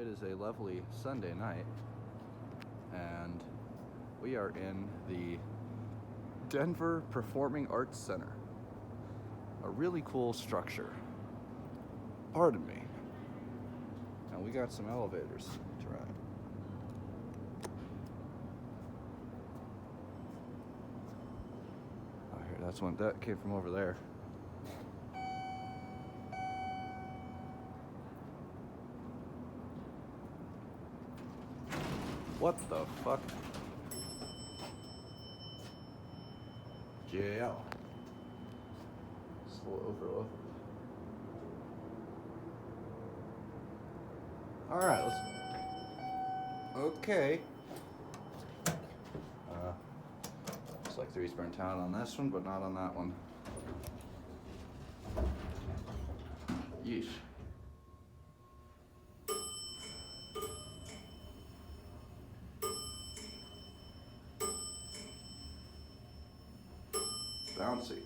It is a lovely Sunday night, and we are in the Denver Performing Arts Center. A really cool structure. Pardon me. And we got some elevators to ride. Oh, here, that's one that came from over there. What the fuck? JL. It's a little overloaded. Alright, let's... Okay. Looks like three's burnt out on this one, but not on that one. Yeesh. Bouncy.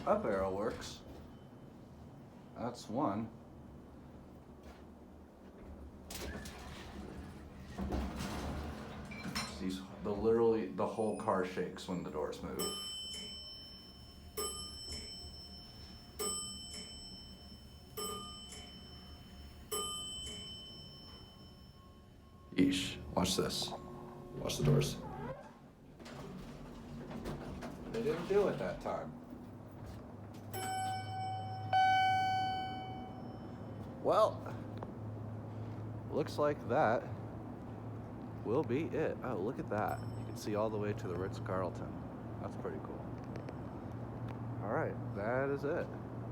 Up arrow works. That's one. Literally the whole car shakes when the doors move. Yeesh. Watch this. Watch the doors. They didn't do it that time. Well, looks like that will be it. Oh, look at that. You can see all the way to the Ritz-Carlton. That's pretty cool. All right, that is it.